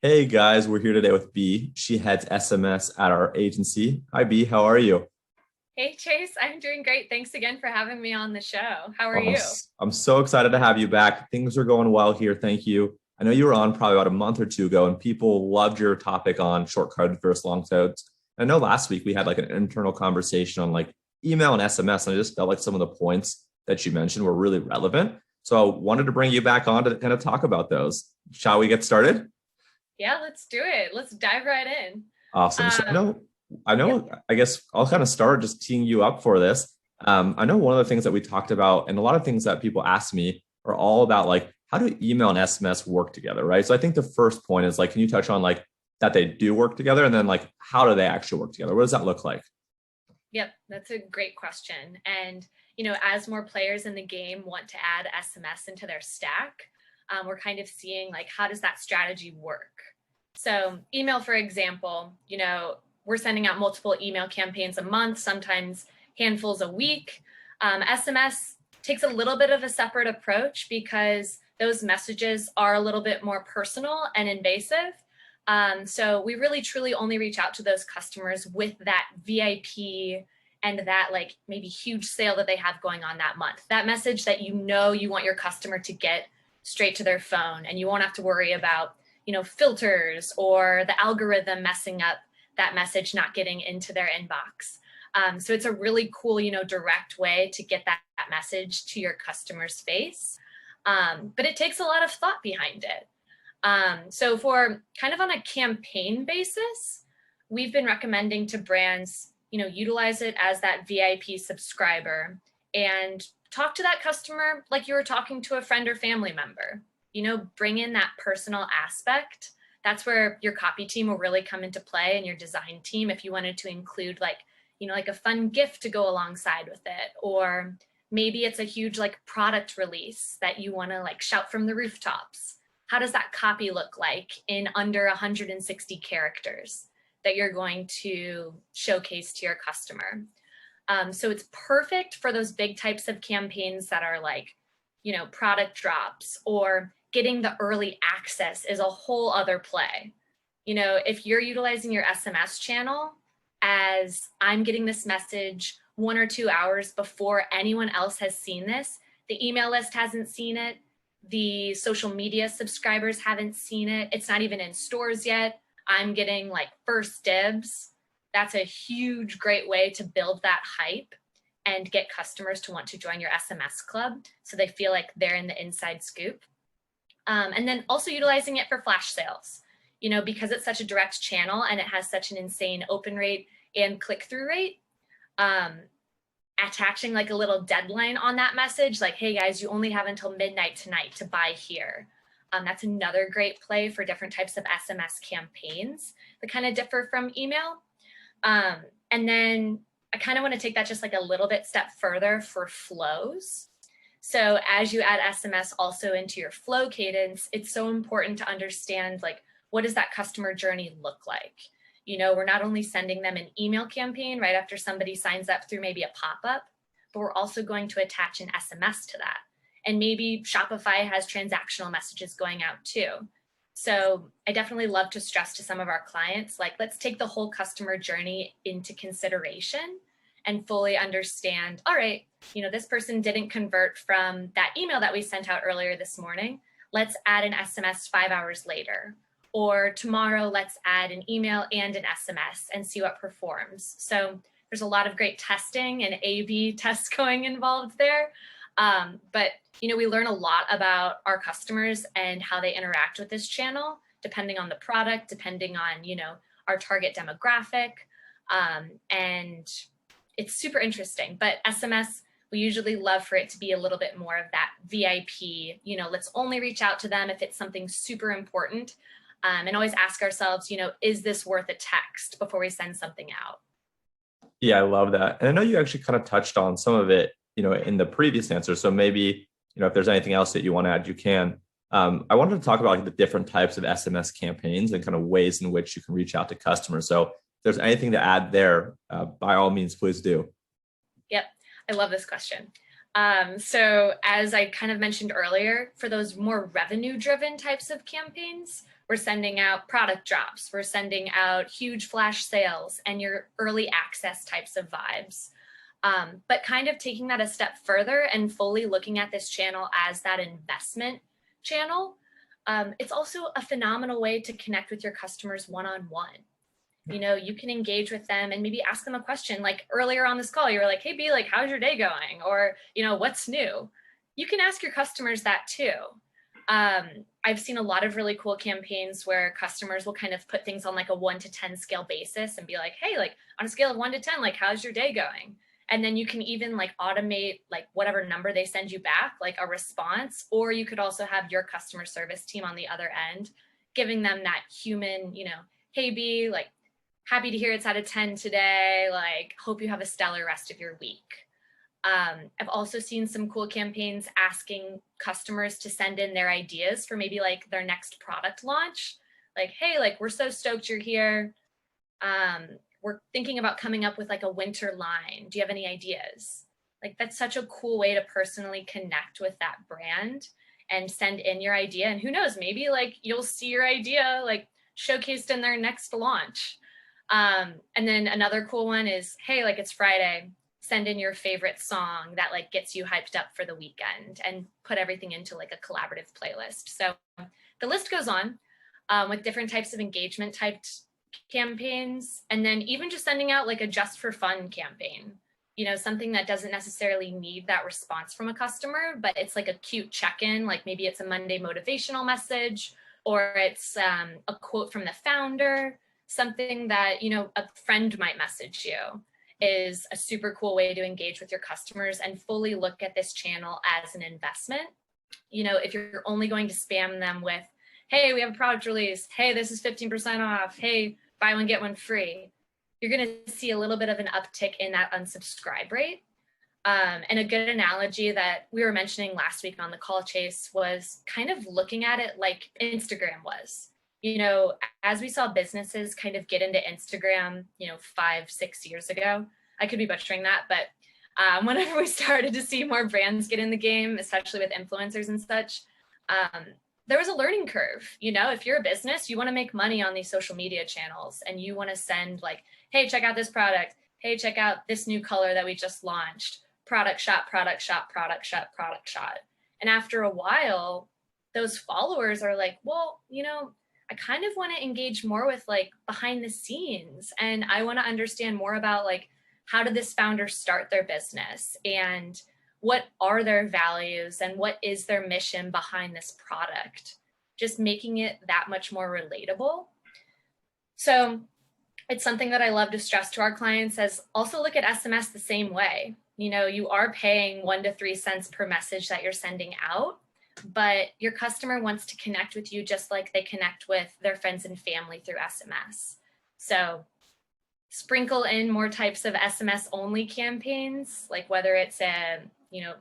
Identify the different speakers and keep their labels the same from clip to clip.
Speaker 1: Hey guys, we're here today with B. She heads SMS at our agency. Hi B, how are you?
Speaker 2: Hey Chase, I'm doing great. Thanks again for having me on the show. How are
Speaker 1: Well,
Speaker 2: you?
Speaker 1: I'm so excited to have you back. Things are going well here. Thank you. I know you were on probably about a month or two ago, and people loved your topic on short code versus long codes. I know last week we had like an internal conversation on like email and SMS, and I just felt like some of the points that you mentioned were really relevant. So I wanted to bring you back on to kind of talk about those. Shall we get started?
Speaker 2: Yeah, let's do it. Let's dive right in.
Speaker 1: Awesome. So
Speaker 2: Um,
Speaker 1: I
Speaker 2: yep,
Speaker 1: know, I guess I'll kind of start just teeing you up for this. I know one of the things that we talked about, and a lot of things that people ask me are all about like, how do email and SMS work together, right? So I think the first point is like, can you touch on like that they do work together, and then like, how do they actually work together? What does that look like?
Speaker 2: yep, that's a great question. And as more players in the game want to add SMS into their stack, we're kind of seeing like how does that strategy work? So email, for example, we're sending out multiple email campaigns a month, sometimes handfuls a week. SMS takes a little bit of a separate approach because those messages are a little bit more personal and invasive. So we really truly only reach out to those customers with that VIP and that like maybe huge sale that they have going on that month. That message that you want your customer to get straight to their phone, and you won't have to worry about filters or the algorithm messing up that message not getting into their inbox. So it's a really cool, direct way to get that message to your customer's face. But it takes a lot of thought behind it. So for kind of on a campaign basis, we've been recommending to brands, utilize it as that VIP subscriber and talk to that customer like you were talking to a friend or family member. Bring in that personal aspect. That's where your copy team will really come into play, and your design team, if you wanted to include like a fun gift to go alongside with it, or maybe it's a huge like product release that you want to like shout from the rooftops. How does that copy look like in under 160 characters that you're going to showcase to your customer? So it's perfect for those big types of campaigns that are like, product drops, or getting the early access is a whole other play. If you're utilizing your SMS channel as I'm getting this message 1 or 2 hours before anyone else has seen this, the email list hasn't seen it, the social media subscribers haven't seen it, it's not even in stores yet, I'm getting like first dibs. That's a huge, great way to build that hype and get customers to want to join your SMS club so they feel like they're in the inside scoop. And then also utilizing it for flash sales, because it's such a direct channel and it has such an insane open rate and click-through rate. Attaching like a little deadline on that message, like, hey guys, you only have until midnight tonight to buy here. That's another great play for different types of SMS campaigns that kind of differ from email. And then I kind of want to take that just like a little bit step further for flows. So as you add SMS also into your flow cadence, it's so important to understand like, what does that customer journey look like? We're not only sending them an email campaign right after somebody signs up through maybe a pop-up, but we're also going to attach an SMS to that. And maybe Shopify has transactional messages going out too. So I definitely love to stress to some of our clients, like, let's take the whole customer journey into consideration and fully understand, all right, this person didn't convert from that email that we sent out earlier this morning. Let's add an SMS 5 hours later. Or tomorrow, let's add an email and an SMS and see what performs. So there's a lot of great testing and A/B tests going involved there. But we learn a lot about our customers and how they interact with this channel, depending on the product, depending on our target demographic, and it's super interesting. But SMS, we usually love for it to be a little bit more of that VIP. Let's only reach out to them if it's something super important, and always ask ourselves, is this worth a text before we send something out?
Speaker 1: Yeah, I love that. And I know you actually kind of touched on some of it, in the previous answer. So maybe, if there's anything else that you want to add, you can. I wanted to talk about like the different types of SMS campaigns and kind of ways in which you can reach out to customers. So if there's anything to add there, by all means, please do.
Speaker 2: Yep, I love this question. So as I kind of mentioned earlier, for those more revenue-driven types of campaigns, We're sending out product drops. We're sending out huge flash sales and your early access types of vibes. But kind of taking that a step further and fully looking at this channel as that investment channel. It's also a phenomenal way to connect with your customers one-on-one. You can engage with them and maybe ask them a question. Like earlier on this call, you were like, hey, B, like, how's your day going? Or, what's new? You can ask your customers that too. I've seen a lot of really cool campaigns where customers will kind of put things on like a 1 to 10 scale basis and be like, hey, like on a scale of 1 to 10, like, how's your day going? And then you can even like automate like whatever number they send you back, like a response, or you could also have your customer service team on the other end, giving them that human, hey, B, like, happy to hear it's out of 10 today. Like, hope you have a stellar rest of your week. I've also seen some cool campaigns asking customers to send in their ideas for maybe like their next product launch. Like, hey, like, we're so stoked you're here. We're thinking about coming up with like a winter line. Do you have any ideas? Like, that's such a cool way to personally connect with that brand and send in your idea. And who knows, maybe like you'll see your idea like showcased in their next launch. And then another cool one is, hey, like, it's Friday, send in your favorite song that like gets you hyped up for the weekend, and put everything into like a collaborative playlist. So the list goes on with different types of engagement typed campaigns. And then even just sending out like a just for fun campaign, something that doesn't necessarily need that response from a customer, but it's like a cute check-in. Like maybe it's a Monday motivational message, or it's a quote from the founder, something that, a friend might message you, is a super cool way to engage with your customers and fully look at this channel as an investment. If you're only going to spam them with, hey, we have a product release, hey, this is 15% off, hey, buy one, get one free, you're going to see a little bit of an uptick in that unsubscribe rate. And a good analogy that we were mentioning last week on the call, Chase, was kind of looking at it like Instagram was. As we saw businesses kind of get into Instagram, 5-6 years ago, I could be butchering that, but whenever we started to see more brands get in the game, especially with influencers and such, there was a learning curve. If you're a business, you want to make money on these social media channels, and you want to send like, hey, check out this product. Hey, check out this new color that we just launched. Product shot, product shot, product shot, product shot. And after a while, those followers are like, well, I kind of want to engage more with like behind the scenes, and I want to understand more about like, how did this founder start their business, and what are their values, and what is their mission behind this product? Just making it that much more relatable. So it's something that I love to stress to our clients, as also look at SMS the same way. You are paying 1 to 3 cents per message that you're sending out, but your customer wants to connect with you just like they connect with their friends and family through SMS. So sprinkle in more types of SMS only campaigns, like whether it's a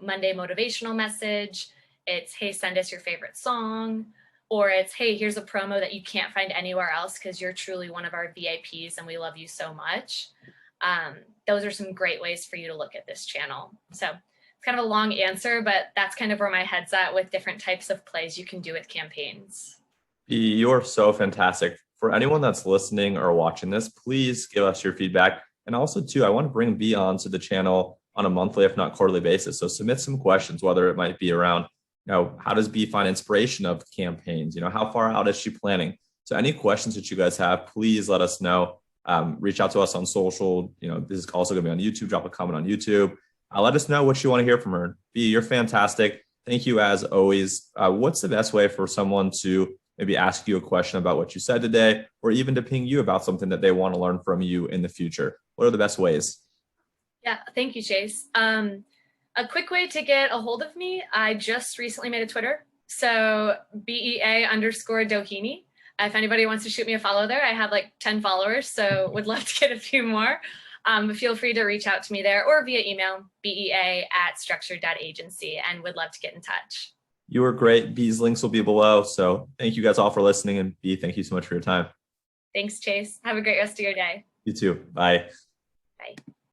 Speaker 2: Monday motivational message, it's, hey, send us your favorite song, or it's, hey, here's a promo that you can't find anywhere else because you're truly one of our VIPs and we love you so much. Those are some great ways for you to look at this channel. So it's kind of a long answer, but that's kind of where my head's at with different types of plays you can do with campaigns.
Speaker 1: You're so fantastic. For anyone that's listening or watching this, please give us your feedback. And also, too, I want to bring B on to the channel on a monthly, if not quarterly basis. So submit some questions, whether it might be around, how does B find inspiration of campaigns? How far out is she planning? So any questions that you guys have, please let us know. Reach out to us on social. This is also going to be on YouTube. Drop a comment on YouTube. Let us know what you want to hear from her. B, you're fantastic. Thank you as always. What's the best way for someone to maybe ask you a question about what you said today, or even to ping you about something that they want to learn from you in the future? What are the best ways?
Speaker 2: Yeah, thank you, Chase. A quick way to get a hold of me, I just recently made a Twitter. So BEA_Doheny. If anybody wants to shoot me a follow there, I have like 10 followers, so would love to get a few more. But feel free to reach out to me there, or via email, bea@structured.agency, and would love to get in touch.
Speaker 1: You were great. B's links will be below. So thank you guys all for listening. And B, thank you so much for your time.
Speaker 2: Thanks, Chase. Have a great rest of your day.
Speaker 1: You too. Bye.
Speaker 2: Bye.